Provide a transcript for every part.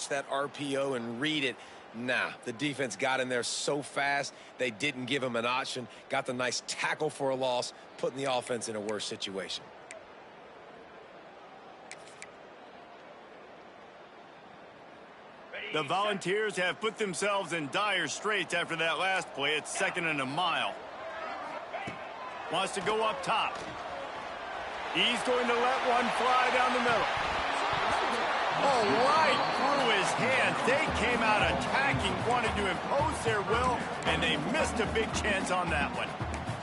watch that RPO and read it. Nah, the defense got in there so fast, they didn't give him an option. Got the nice tackle for a loss, putting the offense in a worse situation. The Volunteers have put themselves in dire straits after that last play. It's 2nd and a mile. Wants to go up top. He's going to let one fly down the middle. Oh, right through his hands. They came out attacking, wanted to impose their will, and they missed a big chance on that one.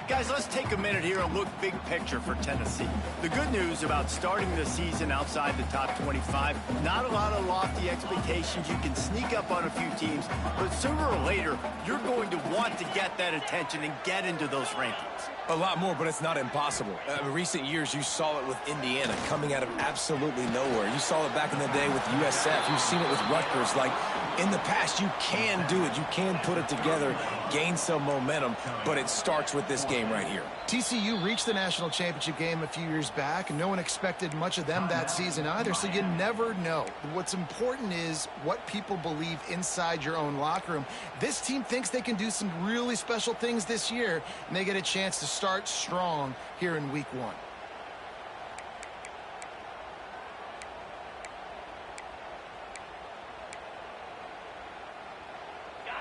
Guys, let's take a minute here and look big picture for Tennessee. The good news about starting the season outside the top 25, not a lot of lofty expectations. You can sneak up on a few teams, but sooner or later, you're going to want to get that attention and get into those rankings. A lot more, but it's not impossible. In recent years, you saw it with Indiana coming out of absolutely nowhere. You saw it back in the day with USF. You've seen it with Rutgers. Like, in the past, you can do it. You can put it together, gain some momentum, but it starts with this game right here. TCU reached the national championship game a few years back, and no one expected much of them that season either, so you never know. What's important is what people believe inside your own locker room. This team thinks they can do some really special things this year, and they get a chance to start strong here in week 1.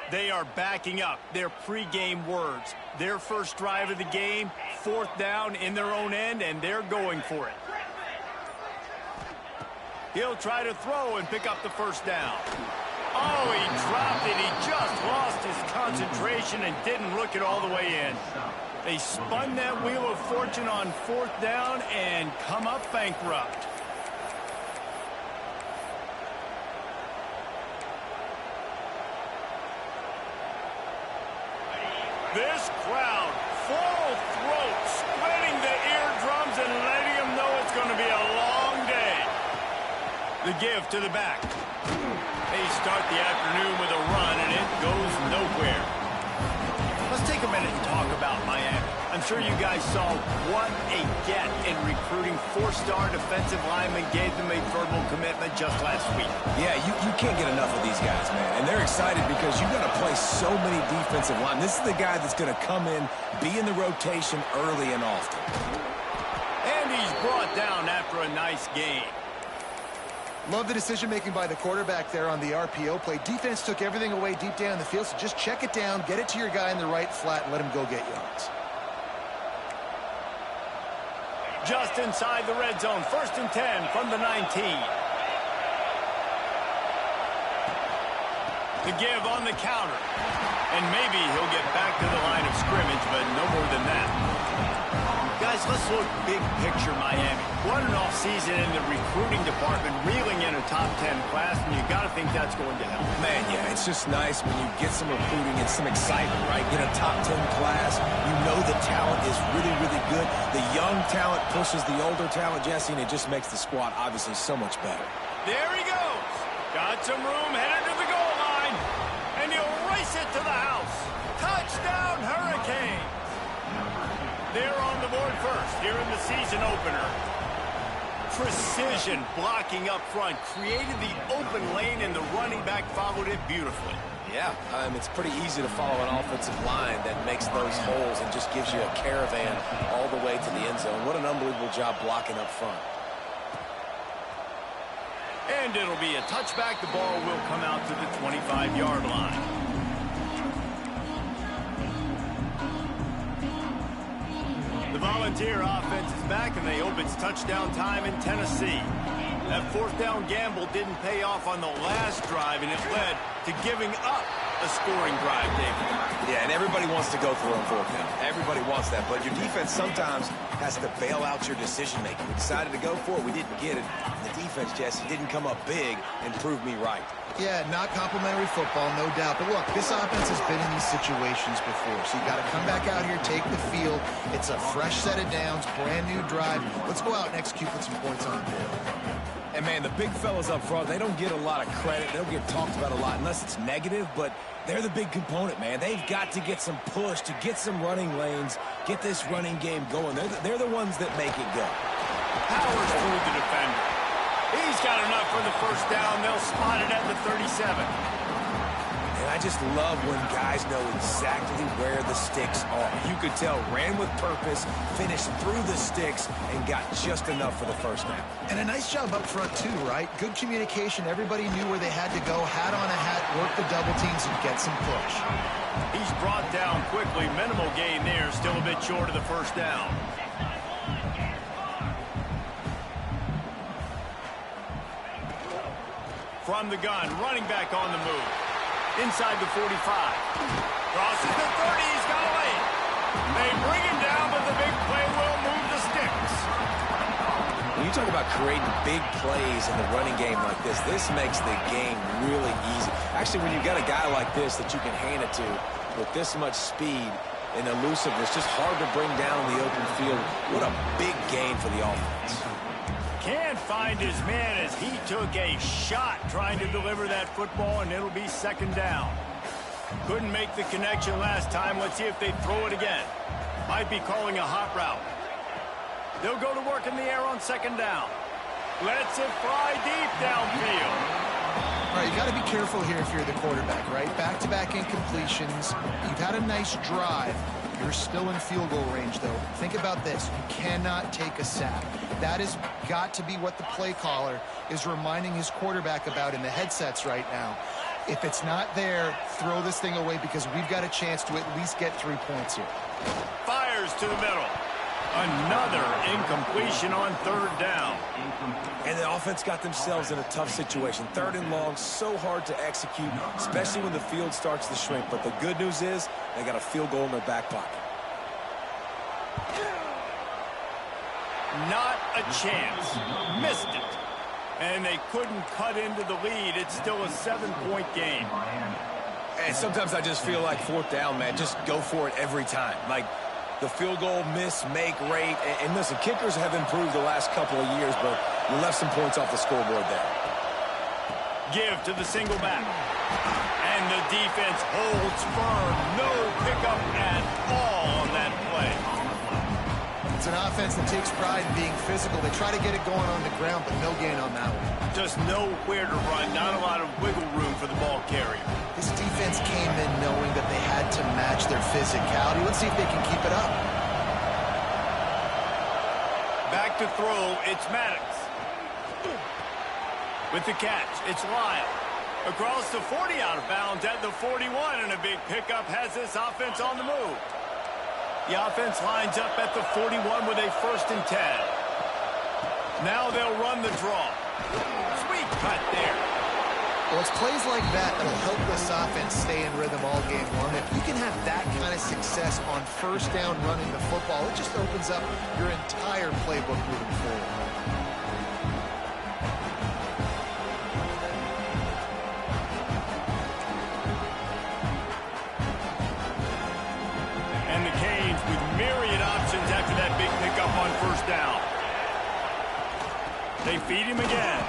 They are backing up their pregame words. Their first drive of the game, 4th down in their own end, and they're going for it. He'll try to throw and pick up the first down. Oh, he dropped it. He just lost his concentration and didn't look it all the way in. They spun that wheel of fortune on 4th down and come up bankrupt. This crowd, full throat, splitting the eardrums and letting them know it's going to be a long day. The give to the back. They start the afternoon with a run, and it goes nowhere. Let's take a minute and talk about Miami. I'm sure you guys saw what a get in recruiting. 4-star defensive linemen gave them a verbal commitment just last week. Yeah, you can't get enough of these guys, man. And they're excited because you're going to play so many defensive line. This is the guy that's going to come in, be in the rotation early and often. And he's brought down after a nice game. Love the decision-making by the quarterback there on the RPO play. Defense took everything away deep down the field, so just check it down, get it to your guy in the right flat, and let him go get yards. Just inside the red zone, 1st and 10 from the 19. The give on the counter. And maybe he'll get back to the line of scrimmage, but no more than that. Guys, let's look big picture Miami. What an offseason in the recruiting department, reeling in a top 10 class, and you got to think that's going to help. Man, yeah, it's just nice when you get some recruiting and some excitement, right? Get a top 10 class. You know the talent is really, really good. The young talent pushes the older talent, Jesse, and it just makes the squad obviously so much better. There he goes. Got some room, headed to the goal line, and he'll race it to the house. Touchdown, Hurricanes. They're on the board first here in the season opener. Precision blocking up front, created the open lane, and the running back followed it beautifully. Yeah, it's pretty easy to follow an offensive line that makes those holes and just gives you a caravan all the way to the end zone. What an unbelievable job blocking up front. And it'll be a touchback. The ball will come out to the 25-yard line. The Volunteer offense is back, and they hope it's touchdown time in Tennessee. That 4th down gamble didn't pay off on the last drive, and it led to giving up a scoring drive, David. Yeah, and everybody wants to go for it on 4th down. Everybody wants that, but your defense sometimes has to bail out your decision-making. We decided to go for it. We didn't get it. The defense, Jesse, didn't come up big and prove me right. Yeah, not complimentary football, no doubt. But look, this offense has been in these situations before, so you got to come back out here, take the field. It's a fresh set of downs, brand new drive. Let's go out and execute with some points on the board. And, man, the big fellas up front, they don't get a lot of credit. They don't get talked about a lot unless it's negative, but they're the big component, man. They've got to get some push, to get some running lanes, get this running game going. They're the ones that make it go. Powers through the defender. He's got enough for the first down. They'll spot it at the 37. And I just love when guys know exactly where the sticks are. You could tell, ran with purpose, finished through the sticks, and got just enough for the first down. And a nice job up front, too, right? Good communication. Everybody knew where they had to go. Hat on a hat, work the double teams, and get some push. He's brought down quickly. Minimal gain there. Still a bit short of the first down. From the gun, running back on the move. Inside the 45. Crosses the 30. He's got away. They bring him down, but the big play will move the sticks. When you talk about creating big plays in the running game like this makes the game really easy. Actually, when you've got a guy like this that you can hand it to with this much speed and elusiveness, just hard to bring down in the open field. What a big gain for the offense. Can't find his man as he took a shot trying to deliver that football, and it'll be second down. Couldn't make the connection last time. Let's see if they throw it again. Might be calling a hot route. They'll go to work in the air on second down. Lets it fly deep downfield. All right, you got to be careful here if you're the quarterback, right? Back-to-back incompletions. You've had a nice drive. You're still in field goal range, though. Think about this. You cannot take a sack. That has got to be what the play caller is reminding his quarterback about in the headsets right now. If it's not there, throw this thing away because we've got a chance to at least get 3 points here. Fires to the middle. Another incompletion on third down. And the offense got themselves in a tough situation. Third and long, so hard to execute, especially when the field starts to shrink. But the good news is they got a field goal in their back pocket. Not a chance. Missed it. And they couldn't cut into the lead. It's still a 7-point game. And sometimes I just feel like fourth down, man, just go for it every time. Like the field goal miss, make rate. And listen, kickers have improved the last couple of years, but you left some points off the scoreboard there. Give to the single back. And the defense holds firm. No pickup at all on that play. It's an offense that takes pride in being physical. They try to get it going on the ground, but no gain on that one. Just nowhere to run. Not a lot of wiggle room for the ball carrier. This defense came in knowing that they had to match their physicality. Let's see if they can keep it up. Back to throw, it's Maddox. With the catch, it's Lyle. Across the 40, out of bounds at the 41, and a big pickup has this offense on the move. The offense lines up at the 41 with a 1st and 10. Now they'll run the draw. Sweet cut there. Well, it's plays like that that'll help this offense stay in rhythm all game long. If you can have that kind of success on first down running the football, it just opens up your entire playbook moving forward. And the Canes with myriad options after that big pickup on first down. They feed him again.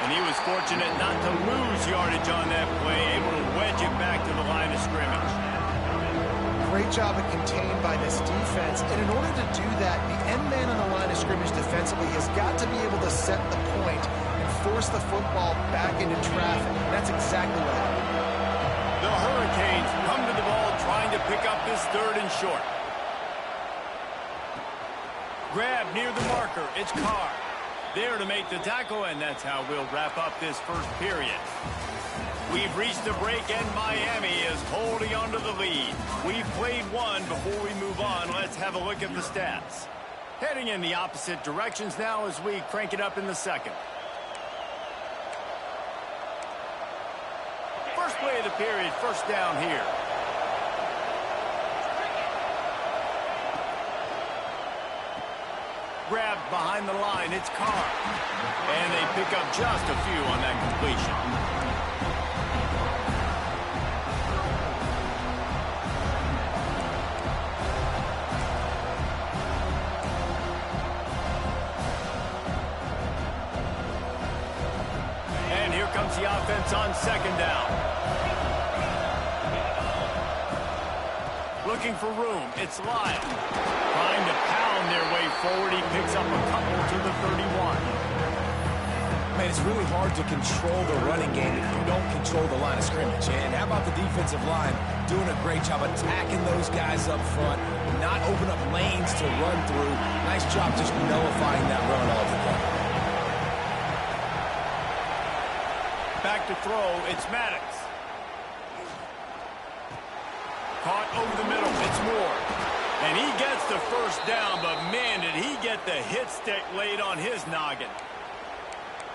And he was fortunate not to lose yardage on that play, able to wedge it back to the line of scrimmage. Great job of contained by this defense. And in order to do that, the end man on the line of scrimmage defensively has got to be able to set the point and force the football back into traffic. And that's exactly what happened. The Hurricanes come to the ball trying to pick up this 3rd and short. Grab near the marker. It's Carr. There to make the tackle, and that's how we'll wrap up this first period. We've reached a break, and Miami is holding on to the lead. We've played one. Before we move on, let's have a look at the stats. Heading in the opposite directions now as we crank it up in the second. First play of the period, first down here. Grabbed behind the line, it's Carr. And they pick up just a few on that completion. And here comes the offense on second down. Looking for room, it's Lyle. Trying to pound their way forward. He picks up a couple to the 31. Man, it's really hard to control the running game if you don't control the line of scrimmage. And how about the defensive line doing a great job attacking those guys up front, not open up lanes to run through. Nice job just nullifying that run altogether. Back to throw, it's Maddox. Caught over the middle, it's Moore. And he gets the first down, but man, did he get the hit stick laid on his noggin.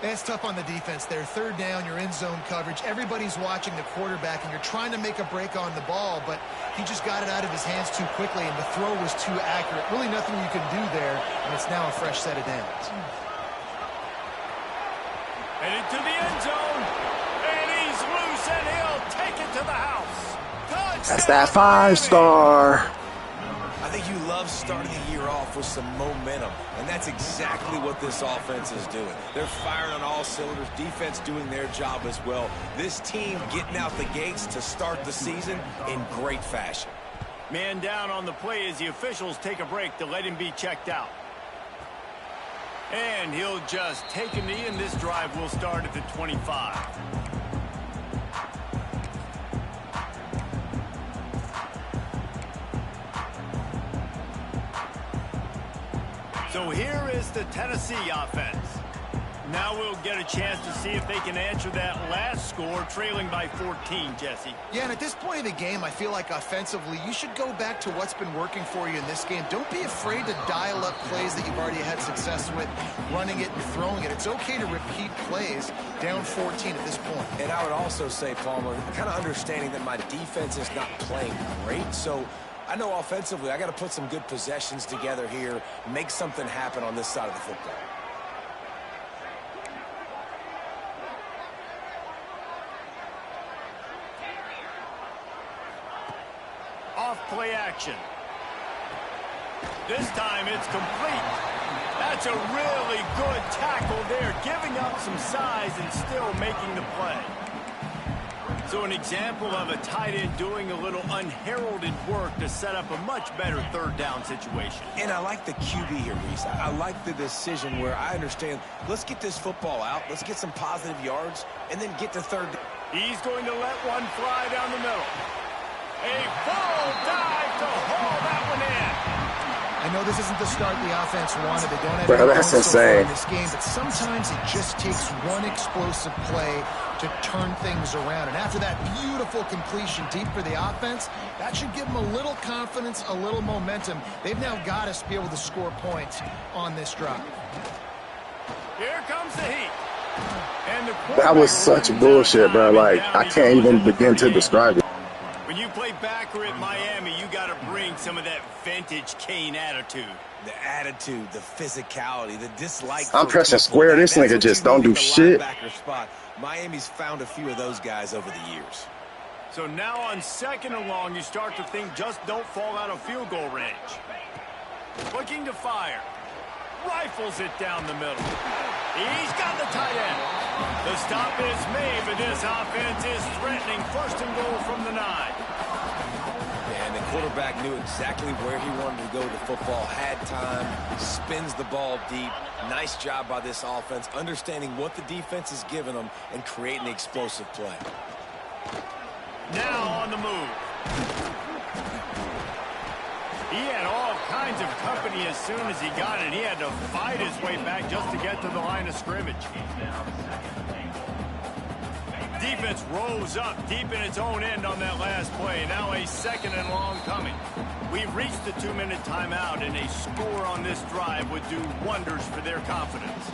It's tough on the defense there. Third down, you're in zone coverage. Everybody's watching the quarterback, and you're trying to make a break on the ball, but he just got it out of his hands too quickly, and the throw was too accurate. Really nothing you can do there, and it's now a fresh set of downs. Headed to the end zone, and he's loose, and he'll take it to the house. Touchdown! That's that 5-star. I think you love starting the year off with some momentum, and that's exactly what this offense is doing. They're firing on all cylinders, defense doing their job as well. This team getting out the gates to start the season in great fashion. Man down on the play as the officials take a break to let him be checked out. And he'll just take a knee, and this drive will start at the 25. So here is the Tennessee offense. Now we'll get a chance to see if they can answer that last score, trailing by 14, Jesse. Yeah, and at this point of the game, I feel like offensively, you should go back to what's been working for you in this game. Don't be afraid to dial up plays that you've already had success with, running it and throwing it. It's okay to repeat plays down 14 at this point. And I would also say, Palmer, kind of understanding that my defense is not playing great, so I know offensively I got to put some good possessions together here, make something happen on this side of the football. Off play action. This time it's complete. That's a really good tackle there, giving up some size and still making the play. So an example of a tight end doing a little unheralded work to set up a much better third down situation. And I like the QB here, Reese. I like the decision where I understand, let's get this football out, let's get some positive yards, and then get to third. He's going to let one fly down the middle. A full dive to haul that one in. I know this isn't the start the offense wanted. They don't have Bro, any that's points so far insane. in this game, but sometimes it just takes one explosive play to turn things around. And after that beautiful completion deep for the offense, that should give them a little confidence, a little momentum. They've now got us to be able to score points on this drive. Here comes the heat. And the That was such bullshit, bro. Like, I can't even begin to describe it. When you play backer at Miami, you got to bring some of that vintage Kane attitude. The attitude, the physicality, the dislike. I'm pressing square. This nigga just don't do shit. Spot. Miami's found a few of those guys over the years. So now on second and long, you start to think just don't fall out of field goal range. Looking to fire. Rifles it down the middle. He's got the tight end. The stop is made, but this offense is threatening. First and goal from the 9. And the quarterback knew exactly where he wanted to go with the football, had time, spins the ball deep. Nice job by this offense, understanding what the defense is giving them and creating the explosive play. Now on the move. He had all kinds of company as soon as he got it. He had to fight his way back just to get to the line of scrimmage. Defense rose up deep in its own end on that last play. Now a second and long coming. We've reached the 2-minute timeout, and a score on this drive would do wonders for their confidence.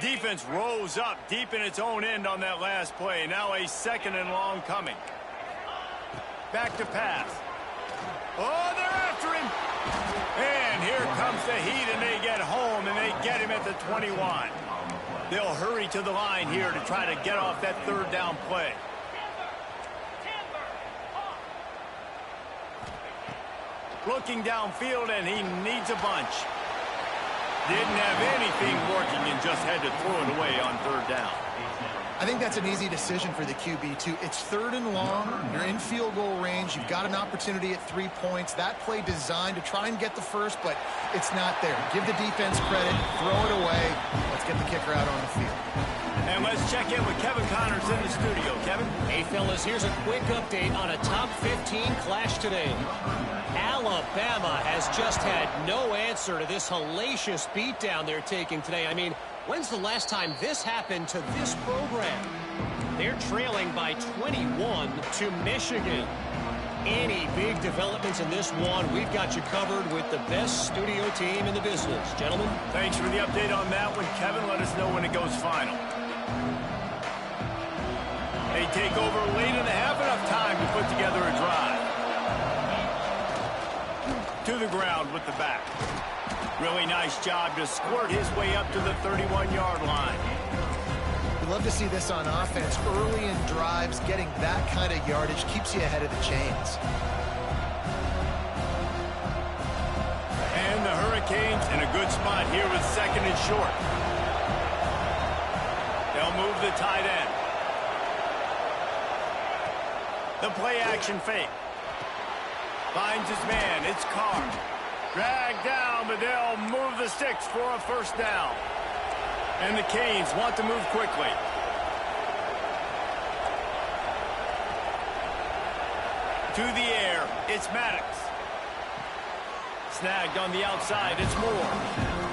Defense rose up deep in its own end on that last play. Now a second and long coming. Back to pass. Oh, they're after him. And here comes the heat, and they get home, and they get him at the 21. They'll hurry to the line here to try to get off that third down play. Looking downfield, and he needs a bunch. Didn't have anything working and just had to throw it away on third down. I think that's an easy decision for the QB, too. It's 3rd and long. You're in field goal range. You've got an opportunity at 3 points. That play designed to try and get the first, but it's not there. Give the defense credit. Throw it away. Let's get the kicker out on the field. And let's check in with Kevin Connors in the studio. Kevin? Hey, fellas, here's a quick update on a top 15 clash today. Alabama has just had no answer to this hellacious beatdown they're taking today. I mean, when's the last time this happened to this program? They're trailing by 21 to Michigan. Any big developments in this one, we've got you covered with the best studio team in the business. Gentlemen? Thanks for the update on that one, Kevin. Let us know when it goes final. They take over late in the half, enough time to put together a drive. To the ground with the back. Really nice job to squirt his way up to the 31-yard line. We love to see this on offense. Early in drives, getting that kind of yardage keeps you ahead of the chains. And the Hurricanes in a good spot here with 2nd and short. They'll move the tight end. The play-action fake. Finds his man. It's Carr. Dragged down, but they'll move the sticks for a first down. And the Canes want to move quickly. To the air, it's Maddox. Snagged on the outside, it's Moore.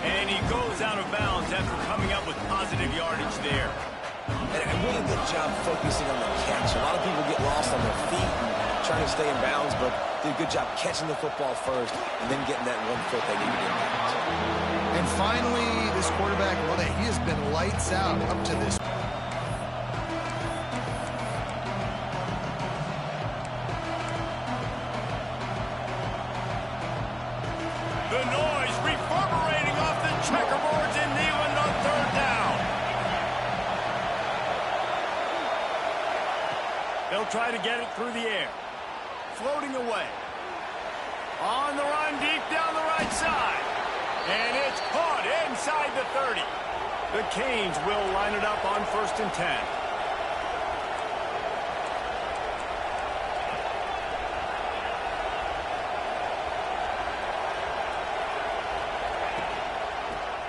And he goes out of bounds after coming up with positive yardage there. And a really good job focusing on the catch. A lot of people get lost on their feet and trying to stay in bounds, but did a good job catching the football first and then getting that 1 foot they needed in bounds. And finally, this quarterback, well, he has been lights out up to this. The noise reverberating off the checkerboards in Neyland on 3rd down. They'll try to get it through the air. Floating away. On the run, deep down the right side. And it's caught inside the 30. The Canes will line it up on 1st and 10.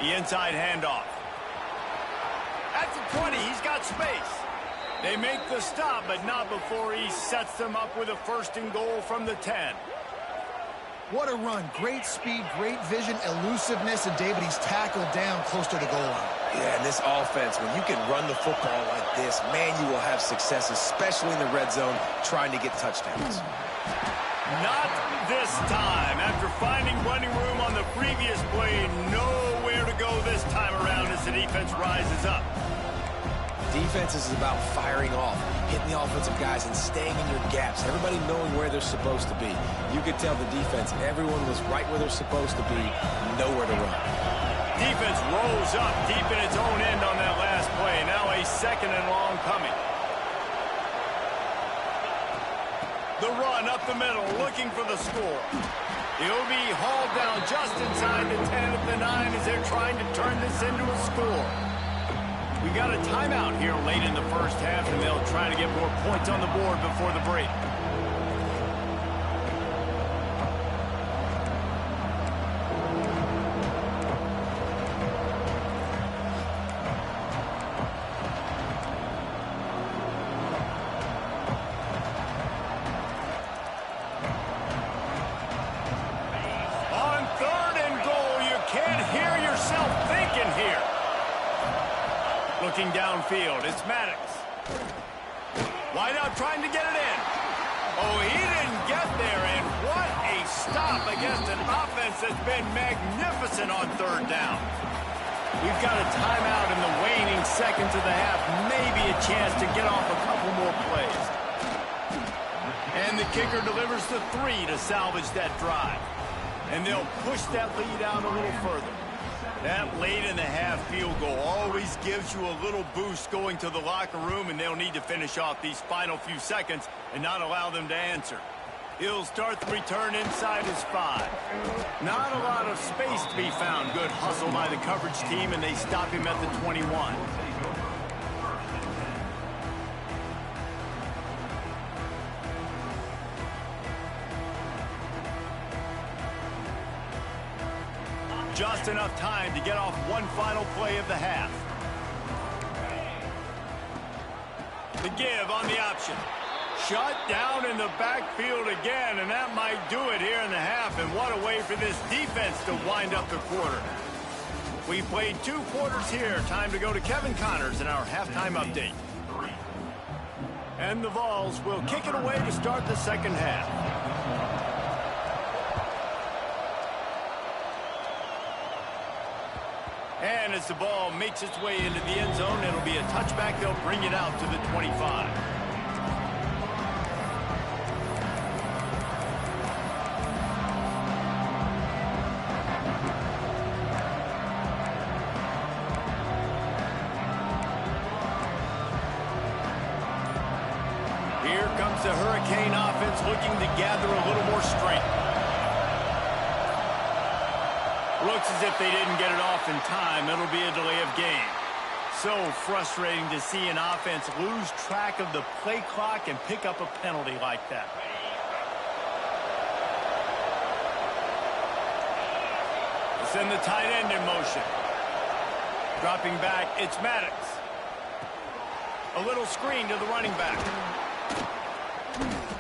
The inside handoff. At the 20, he's got space. They make the stop, but not before he sets them up with a 1st and goal from the 10. What a run. Great speed, great vision, elusiveness, and David, he's tackled down close to the goal line. Yeah, and this offense, when you can run the football like this, man, you will have success, especially in the red zone, trying to get touchdowns. Not this time. After finding running room on the previous play, nowhere to go this time around as the defense rises up. Defense is about firing off, hitting the offensive guys, and staying in your gaps. Everybody knowing where they're supposed to be. You could tell the defense, everyone was right where they're supposed to be, nowhere to run. Defense rolls up deep in its own end on that last play. Now a 2nd and long coming. The run up the middle, looking for the score. He'll be hauled down just inside the 10 at the 9 as they're trying to turn this into a score. We got a timeout here late in the 1st half, and they'll try to get more points on the board before the break. On 3rd and goal, you can't hear yourself thinking here. Looking downfield, it's Maddox. Wide out trying to get it in. Oh, he didn't get there, and what a stop against an offense that's been magnificent on 3rd down. We've got a timeout in the waning seconds of the half, maybe a chance to get off a couple more plays. And the kicker delivers the 3 to salvage that drive. And they'll push that lead out a little further. That late in the half field goal always gives you a little boost going to the locker room, and they'll need to finish off these final few seconds and not allow them to answer. He'll start the return inside his 5. Not a lot of space to be found. Good hustle by the coverage team, and they stop him at the 21. just enough time to get off one final play of the half. The give on the option. Shut down in the backfield again, and that might do it here in the half. And what a way for this defense to wind up the quarter. We played 2 quarters here. Time to go to Kevin Connors in our halftime update. And the Vols will kick it away to start the second half. And as the ball makes its way into the end zone, it'll be a touchback. They'll bring it out to the 25. Here comes the Hurricane offense looking to gather a little more strength. Looks as if they didn't get it off in time. It'll be a delay of game. So frustrating to see an offense lose track of the play clock and pick up a penalty like that. They send the tight end in motion. Dropping back, it's Maddox. A little screen to the running back.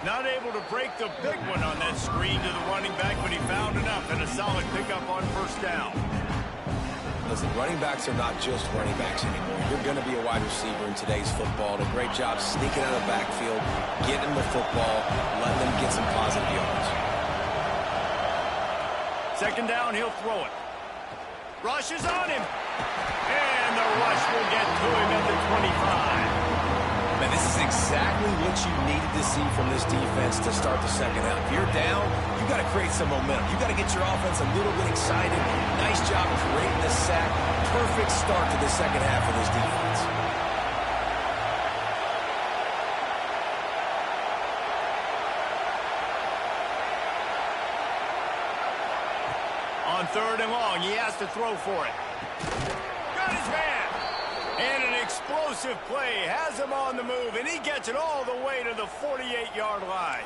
Not able to break the big one on that screen to the running back, but he found enough and a solid pickup on first down. Listen, running backs are not just running backs anymore. You're going to be a wide receiver in today's football. Did a great job sneaking out of the backfield, getting the football, letting them get some positive yards. Second down, he'll throw it. Rush is on him. And the rush will get to him at the 25. Man, this is exactly what you needed to see from this defense to start the second half. If you're down, you got to create some momentum. You got to get your offense a little bit excited. Nice job creating the sack. Perfect start to the second half of this defense. On third and long, he has to throw for it. Got his man. And an explosive play has him on the move, and he gets it all the way to the 48-yard line.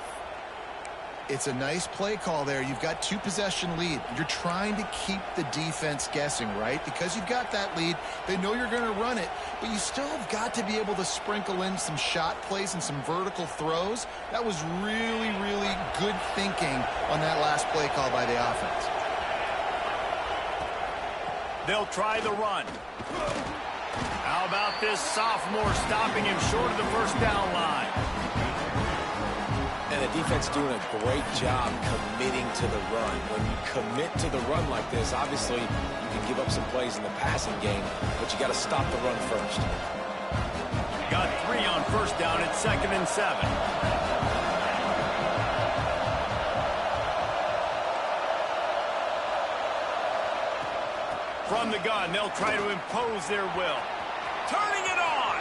It's a nice play call there. You've got 2-possession lead. You're trying to keep the defense guessing, right? Because you've got that lead. They know you're going to run it, but you still have got to be able to sprinkle in some shot plays and some vertical throws. That was really, really good thinking on that last play call by the offense. They'll try the run. How about this sophomore stopping him short of the first down line? And the defense doing a great job committing to the run. When you commit to the run like this, obviously you can give up some plays in the passing game, but you got to stop the run first. Got 3 on first down at 2nd and 7. From the gun, they'll try to impose their will. Turning it on.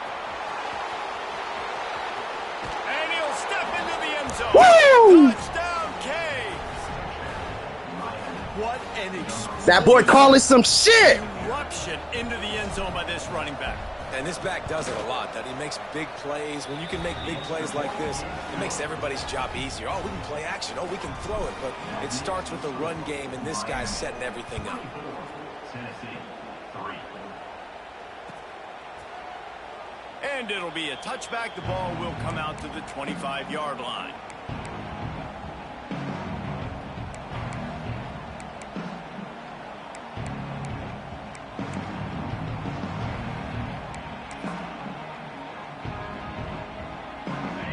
And he'll step into the end zone. Woo! Touchdown, Canes. What an explosive That boy calling some shit. eruption into the end zone by this running back. And this back does it a lot, that he makes big plays. When you can make big plays like this, it makes everybody's job easier. Oh, we can play action. Oh, we can throw it. But it starts with the run game, and this guy's setting everything up. And it'll be a touchback. The ball will come out to the 25-yard line.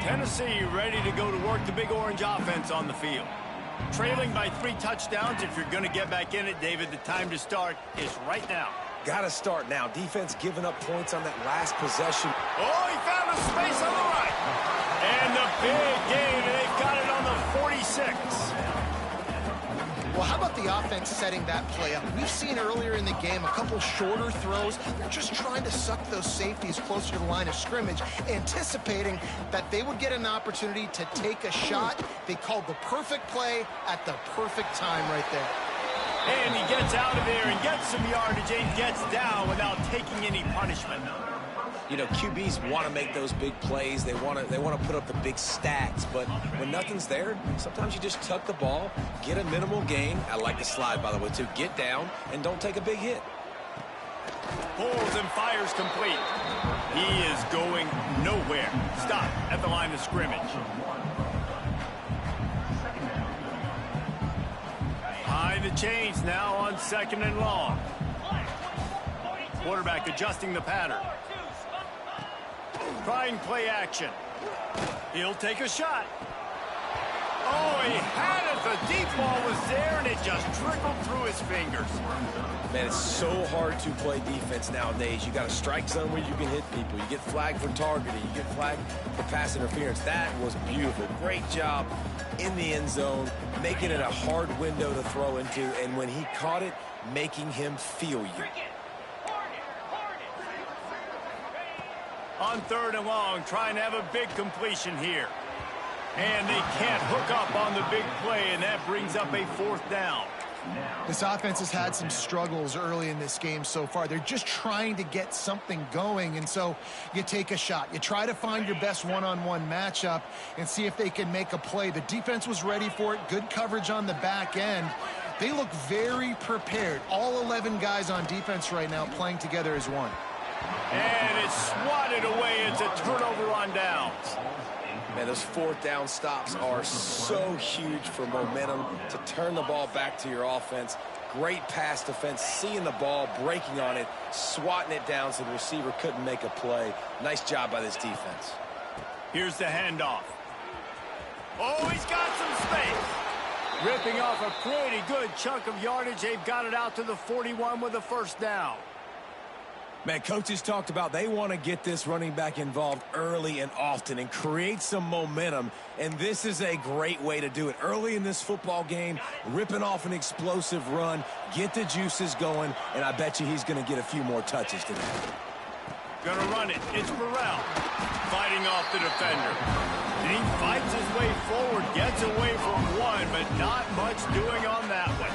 Tennessee ready to go to work the Big Orange offense on the field. Trailing by 3 touchdowns. If you're going to get back in it, David, the time to start is right now. Got to start now. Defense giving up points on that last possession. Oh, he found a space on the right. And the big gain, and they've got it on the 46. Well, how about the offense setting that play up? We've seen earlier in the game a couple shorter throws. They're just trying to suck those safeties closer to the line of scrimmage, anticipating that they would get an opportunity to take a shot. They called the perfect play at the perfect time right there. And he gets out of there and gets some yardage and gets down without taking any punishment. You know, QBs want to make those big plays. They want to put up the big stats. But when nothing's there, sometimes you just tuck the ball, get a minimal gain. I like the slide, by the way, too. Get down and don't take a big hit. Pulls and fires complete. He is going nowhere. Stop at the line of scrimmage. High the chains now on 2nd and long. Quarterback adjusting the pattern. Trying play action. He'll take a shot. Oh, he had it. The deep ball was there, and it just trickled through his fingers. Man, it's so hard to play defense nowadays. You got a strike zone where you can hit people. You get flagged for targeting. You get flagged for pass interference. That was beautiful. Great job in the end zone, making it a hard window to throw into, and when he caught it, making him feel you. On 3rd and long, trying to have a big completion here. And they can't hook up on the big play, and that brings up a 4th down. This offense has had some struggles early in this game so far. They're just trying to get something going, and so you take a shot. You try to find your best one-on-one matchup and see if they can make a play. The defense was ready for it. Good coverage on the back end. They look very prepared. All 11 guys on defense right now playing together as one. And it's swatted away. It's a turnover on downs. Man, those 4th down stops are so huge for momentum to turn the ball back to your offense. Great pass defense, seeing the ball, breaking on it, swatting it down so the receiver couldn't make a play. Nice job by this defense. Here's the handoff. Oh, he's got some space. Ripping off a pretty good chunk of yardage. They've got it out to the 41 with a 1st down. Man, coaches talked about they want to get this running back involved early and often and create some momentum, and this is a great way to do it. Early in this football game, ripping off an explosive run, get the juices going, and I bet you he's going to get a few more touches today. Gonna run it. It's Burrell fighting off the defender. And he fights his way forward, gets away from one, but not much doing on that one.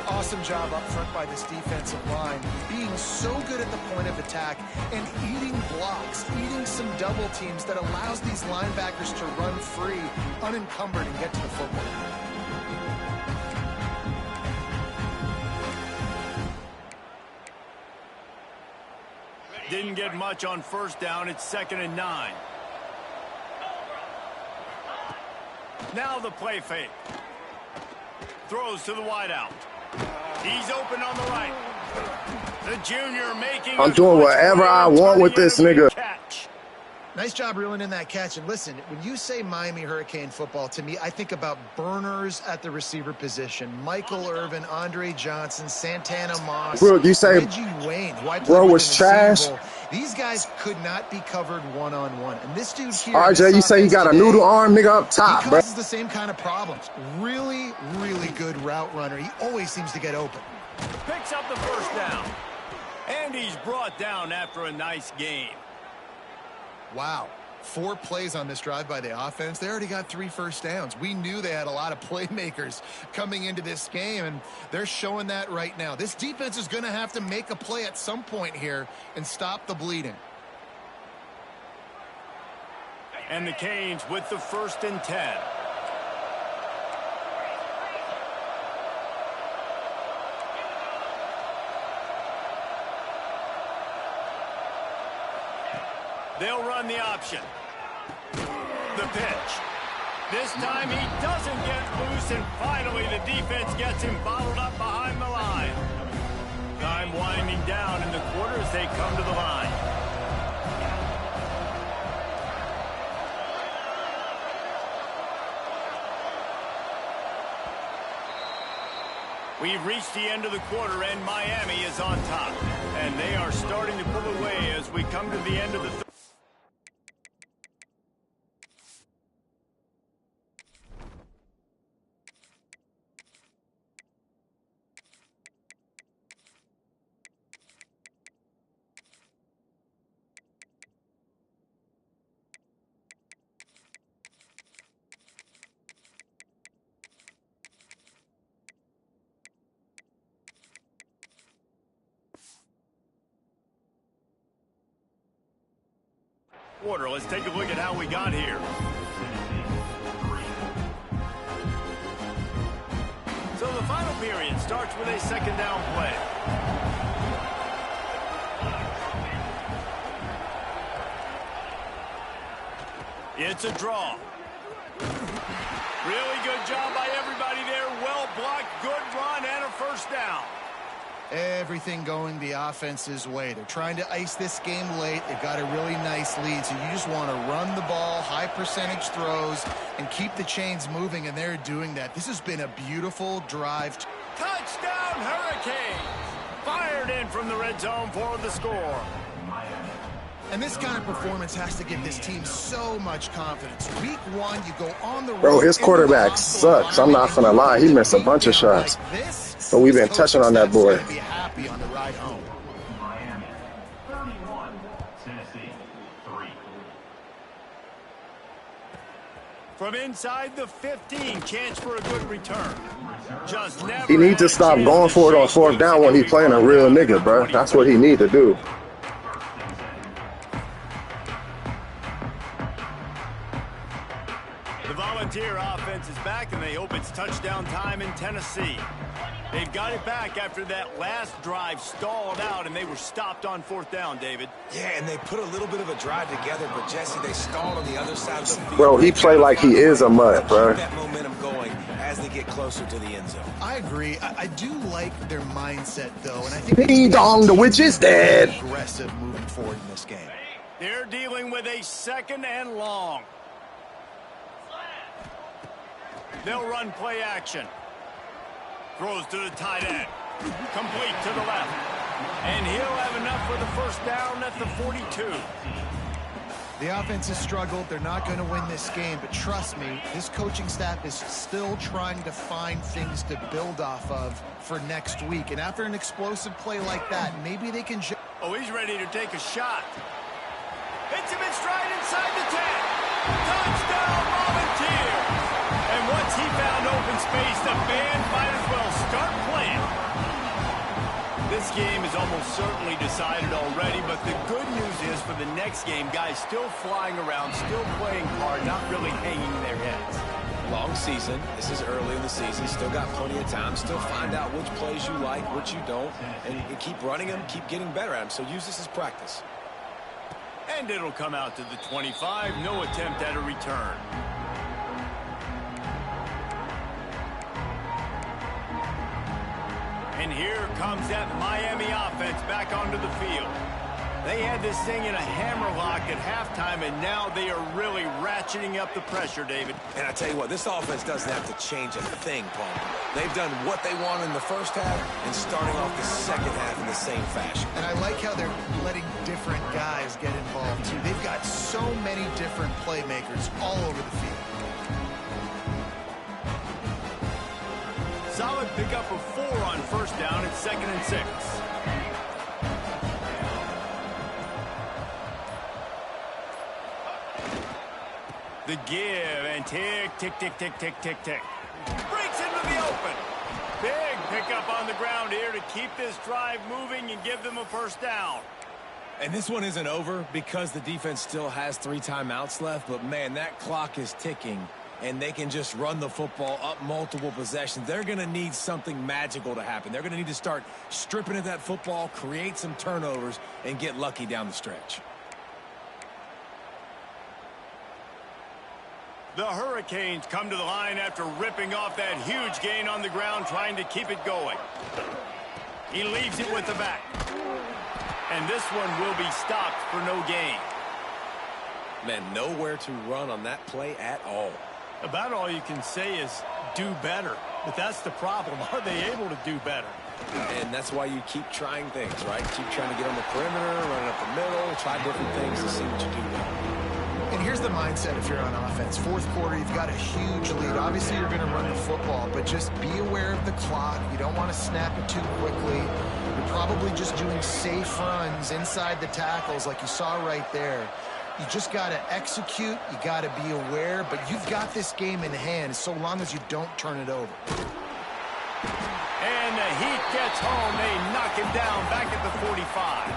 Awesome job up front by this defensive line, being so good at the point of attack and eating blocks, eating some double teams that allows these linebackers to run free, unencumbered, and get to the football. Didn't get much on 1st down. It's 2nd and 9. Now the play fake. Throws to the wideout. He's open on the right. The junior making. I'm doing whatever I want with this nigga. Catch. Nice job reeling in that catch. And listen, when you say Miami Hurricane football, to me, I think about burners at the receiver position. Michael Irvin, Andre Johnson, Santana Moss, Bro, you say Reggie Wayne, who I bro played was with in the trash? Senior Bowl. These guys could not be covered one-on-one. And this dude here, RJ, you say he got a noodle arm, nigga, up top, he bro. causes the same kind of problems. Really, really good route runner. He always seems to get open. Picks up the 1st down. And he's brought down after a nice game. Wow. 4 plays on this drive by the offense. They already got 3 first downs. We knew they had a lot of playmakers coming into this game, and they're showing that right now. This defense is going to have to make a play at some point here and stop the bleeding. And the Canes with the 1st and 10. They'll run the option. The pitch. This time he doesn't get loose, and finally the defense gets him bottled up behind the line. Time winding down in the quarter as they come to the line. We've reached the end of the quarter, and Miami is on top. And they are starting to pull away as we come to the end of the third. quarter. Let's take a look at how we got here. So the final period starts with a second down play. It's a draw. Really good job by everybody there. Well blocked, good run, and a first down. Everything going the offense's way. They're trying to ice this game late. They've got a really nice lead, so you just want to run the ball, high percentage throws, and keep the chains moving, and they're doing that. This has been a beautiful drive. Touchdown, Hurricanes! Fired in from the red zone for the score. And this kind of performance has to give this team so much confidence. Week 1, you go on the road. Bro, his quarterback sucks. I'm not gonna lie. He missed a bunch of shots. But we've been touching on that boy. Be happy on the ride home. Miami 31, Tennessee 3. From inside the 15, chance for a good return. Just never. He needs to stop going for it on fourth down when he's playing a real nigga, bro. That's what he need to do. The Volunteer offense is back, and they hope it's touchdown time in Tennessee. They've got it back after that last drive stalled out, and they were stopped on fourth down, David. Yeah, and they put a little bit of a drive together, but Jesse, they stalled on the other side of the field. Bro, he play like he is a mutt, bro. Keep that momentum going as they get closer to the end zone. I agree. I do like their mindset, though, and I think Ding dong, the witch is dead. aggressive moving forward in this game. They're dealing with a second and long. They'll run play action. Throws to the tight end. Complete to the left. And he'll have enough for the first down at the 42. The offense has struggled. They're not going to win this game, but trust me, this coaching staff is still trying to find things to build off of for next week. And after an explosive play like that, maybe they can... Oh, he's ready to take a shot. Hits him in stride inside the 10. Touchdown, Volunteers! And once he found open space, the band might as well start playing. This game is almost certainly decided already, but the good news is for the next game, guys still flying around, still playing hard, not really hanging their heads. Long season. This is early in the season. Still got plenty of time. Still find out which plays you like, which you don't, and keep running them, keep getting better at them. So use this as practice. And it'll come out to the 25. No attempt at a return. And here comes that Miami offense back onto the field. They had this thing in a hammerlock at halftime, and now they are really ratcheting up the pressure, David. And I tell you what, this offense doesn't have to change a thing, Paul. They've done what they want in the first half and starting off the second half in the same fashion. And I like how they're letting different guys get involved, too. They've got so many different playmakers all over the field. Solid pickup of 4 on first down at 2nd and 6. The give and tick, tick, tick, tick, tick, tick, tick. Breaks into the open. Big pickup on the ground here to keep this drive moving and give them a first down. And this one isn't over because the defense still has 3 timeouts left, but man, that clock is ticking. And they can just run the football up multiple possessions. They're going to need something magical to happen. They're going to need to start stripping at that football, create some turnovers, and get lucky down the stretch. The Hurricanes come to the line after ripping off that huge gain on the ground, trying to keep it going. He leaves it with the back. And this one will be stopped for no gain. Man, nowhere to run on that play at all. About all you can say is do better. But that's the problem. Are they able to do better? And that's why you keep trying things, right? Keep trying to get on the perimeter, running up the middle, try different things to see what you do well. And here's the mindset if you're on offense. Fourth quarter, you've got a huge lead. Obviously, you're going to run the football, but just be aware of the clock. You don't want to snap it too quickly. You're probably just doing safe runs inside the tackles like you saw right there. You just got to execute. You got to be aware, but you've got this game in hand so long as you don't turn it over. And the Heat gets home. They knock him down back at the 45.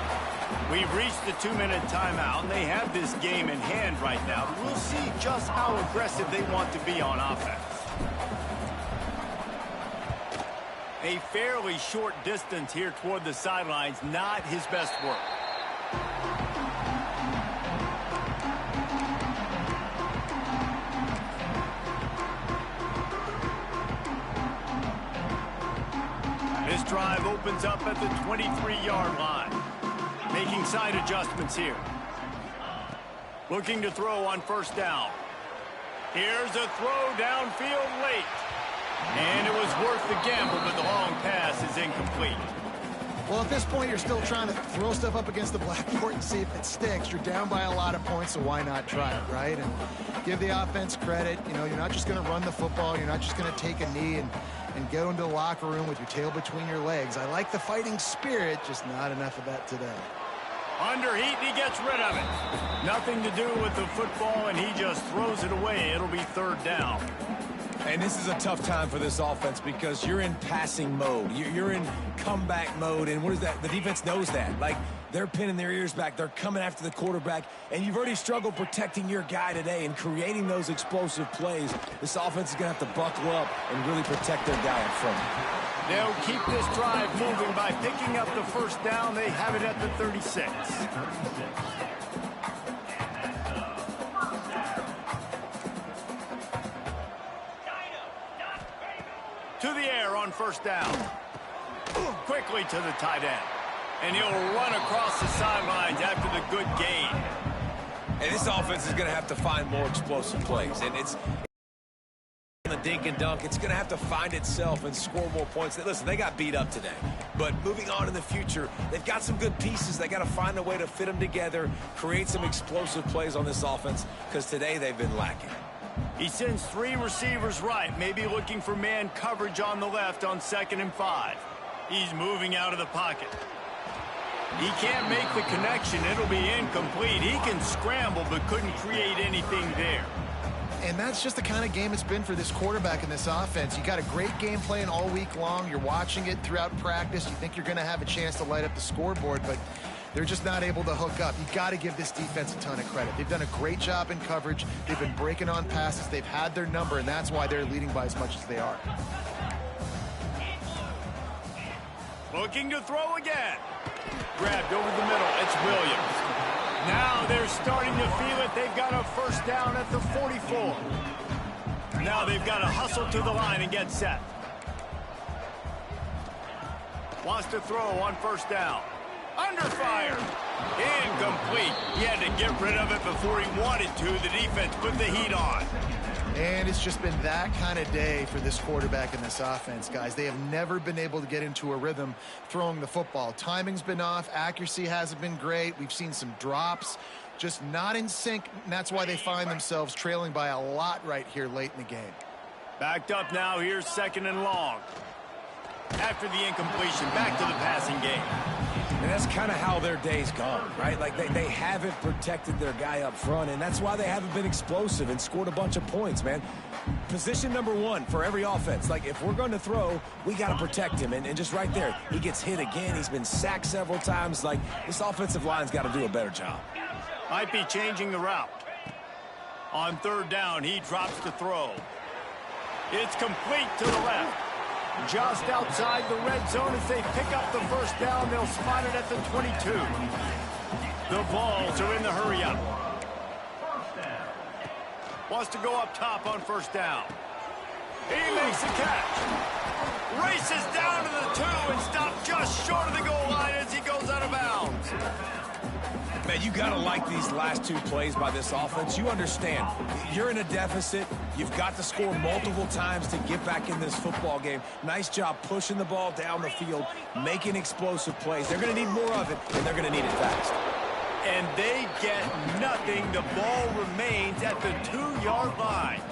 We've reached the 2-minute timeout, and they have this game in hand right now. We'll see just how aggressive they want to be on offense. A fairly short distance here toward the sidelines, not his best work. This drive opens up at the 23-yard line. Making side adjustments here. Looking to throw on first down. Here's a throw downfield late. And it was worth the gamble, but the long pass is incomplete. Well, at this point, you're still trying to throw stuff up against the blackboard and see if it sticks. You're down by a lot of points, so why not try it, right? And give the offense credit. You know, you're not just going to run the football. You're not just going to take a knee and go into the locker room with your tail between your legs. I like the fighting spirit, just not enough of that today. Under heat, and he gets rid of it. Nothing to do with the football, and he just throws it away. It'll be third down. And this is a tough time for this offense because you're in passing mode. You're in comeback mode, and what is that? The defense knows that. Like, they're pinning their ears back. They're coming after the quarterback, and you've already struggled protecting your guy today and creating those explosive plays. This offense is going to have to buckle up and really protect their guy up front. They'll keep this drive moving by picking up the first down. They have it at the 36. To the air on first down. Quickly to the tight end. And he'll run across the sidelines after the good gain. And this offense is going to have to find more explosive plays. And it's the dink and dunk. It's going to have to find itself and score more points. Listen, they got beat up today. But moving on in the future, they've got some good pieces. They got to find a way to fit them together, create some explosive plays on this offense, because today they've been lacking. He sends 3 receivers right, maybe looking for man coverage on the left on 2nd and 5. He's moving out of the pocket. He can't make the connection. It'll be incomplete. He can scramble but couldn't create anything there. And that's just the kind of game it's been for this quarterback in this offense. You got a great game plan all week long. You're watching it throughout practice. You think you're going to have a chance to light up the scoreboard, but they're just not able to hook up. You got to give this defense a ton of credit. They've done a great job in coverage. They've been breaking on passes. They've had their number, and that's why they're leading by as much as they are. Looking to throw again. Grabbed over the middle. It's Williams. Now they're starting to feel it. They've got a first down at the 44. Now they've got to hustle to the line and get set. Wants to throw on first down. Under fire. Incomplete. He had to get rid of it before he wanted to. The defense put the heat on. And it's just been that kind of day for this quarterback in this offense, guys. They have never been able to get into a rhythm throwing the football. Timing's been off. Accuracy hasn't been great. We've seen some drops. Just not in sync, and that's why they find themselves trailing by a lot right here late in the game. Backed up now. Here's 2nd and long. After the incompletion, back to the passing game. And that's kind of how their day's gone, right? Like, they haven't protected their guy up front, and that's why they haven't been explosive and scored a bunch of points, man. Position number 1 for every offense. Like, if we're going to throw, we got to protect him. And just right there, he gets hit again. He's been sacked several times. Like, this offensive line's got to do a better job. Might be changing the route. On 3rd down, he drops the throw. It's complete to the left. Just outside the red zone as they pick up the first down. They'll spot it at the 22. The Vols are in the hurry-up. Wants to go up top on first down. He makes the catch. Races down to the 2 and stopped just short of the goal line as he goes out of bounds. Man, you got to like these last 2 plays by this offense. You understand, you're in a deficit. You've got to score multiple times to get back in this football game. Nice job pushing the ball down the field, making explosive plays. They're going to need more of it, and they're going to need it fast. And they get nothing. The ball remains at the 2-yard line.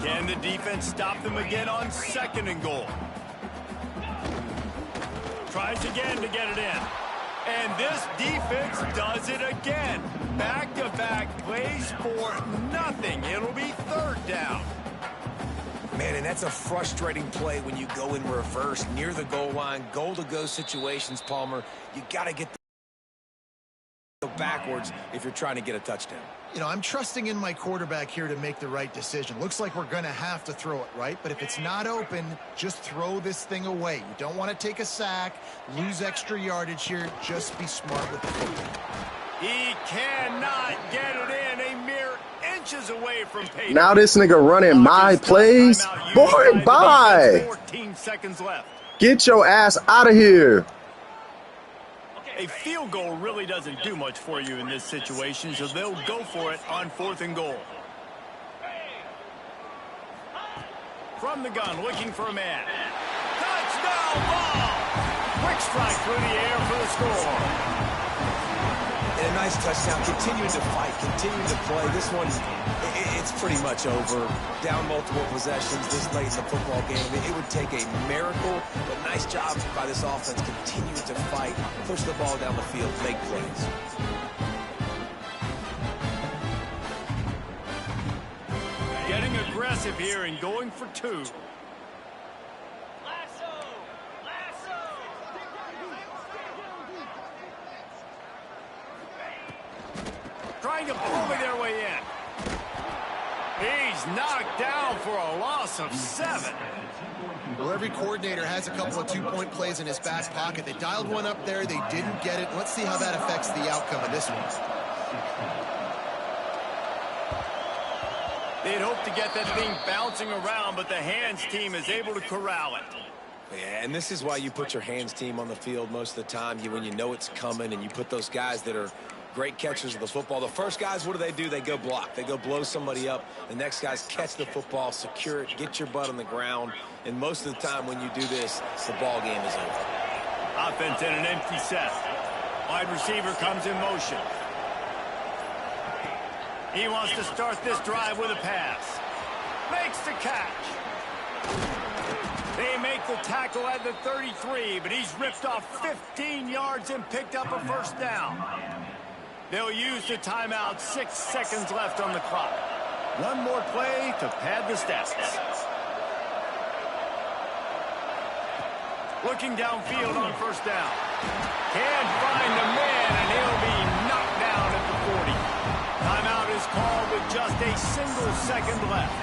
Can the defense stop them again on 2nd and goal? Tries again to get it in. And this defense does it again. Back-to-back plays for nothing. It'll be 3rd down. Man, and that's a frustrating play when you go in reverse near the goal line, goal-to-go situations, Palmer. You got to get go backwards if you're trying to get a touchdown. You know, I'm trusting in my quarterback here to make the right decision. Looks like we're going to have to throw it, right? But if it's not open, just throw this thing away. You don't want to take a sack, lose extra yardage here. Just be smart with the football. He cannot get it in. A mere inches away from payday. Now this nigga running my plays. Boy, bye. 14 seconds left. Get your ass out of here. A field goal really doesn't do much for you in this situation, so they'll go for it on 4th and goal. From the gun, looking for a man. Touchdown ball! Quick strike through the air for the score. And a nice touchdown. Continuing to fight, continuing to play. This one, it's pretty much over. Down multiple possessions this late in the football game. It would take a miracle, but nice job by this offense continuing to fight, push the ball down the field, make plays. Getting aggressive here and going for 2. Trying to bully their way in. He's knocked down for a loss of 7. Well, every coordinator has a couple of 2-point plays in his back pocket. They dialed one up there. They didn't get it. Let's see how that affects the outcome of this one. They'd hope to get that thing bouncing around, but the hands team is able to corral it. Yeah, and this is why you put your hands team on the field most of the time. When you know it's coming, and you put those guys that are great catchers of the football. The first guys, what do? They go block. They go blow somebody up. The next guys catch the football, secure it, get your butt on the ground. And most of the time when you do this, the ball game is over. Offense in an empty set. Wide receiver comes in motion. He wants to start this drive with a pass. Makes the catch. They make the tackle at the 33, but he's ripped off 15 yards and picked up a first down. They'll use the timeout. 6 seconds left on the clock. One more play to pad the stats. Looking downfield on first down. Can't find the man, and he'll be knocked down at the 40. Timeout is called with just a single second left.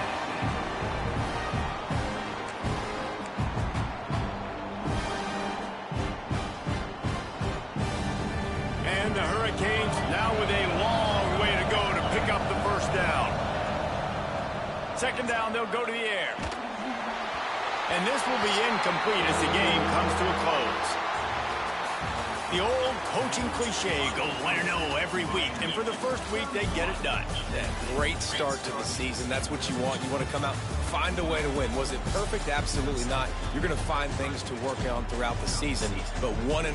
And the Hurricanes now with a long way to go to pick up the first down. Second down, they'll go to the air. And this will be incomplete as the game comes to a close. The old coaching cliche, go 1-0 every week. And for the first week, they get it done. Yeah, great start to the season. That's what you want. You want to come out, find a way to win. Was it perfect? Absolutely not. You're going to find things to work on throughout the season. But 1-0,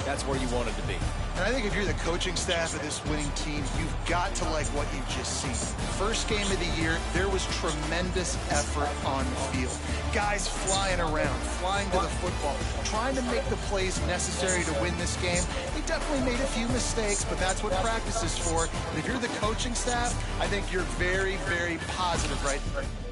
that's where you want it to be. And I think if you're the coaching staff of this winning team, you've got to like what you've just seen. First game of the year, there was tremendous effort on the field. Guys flying around, flying to the football, trying to make the plays necessary to win this game. They definitely made a few mistakes, but that's what practice is for. And if you're the coaching staff, I think you're very, very positive right now.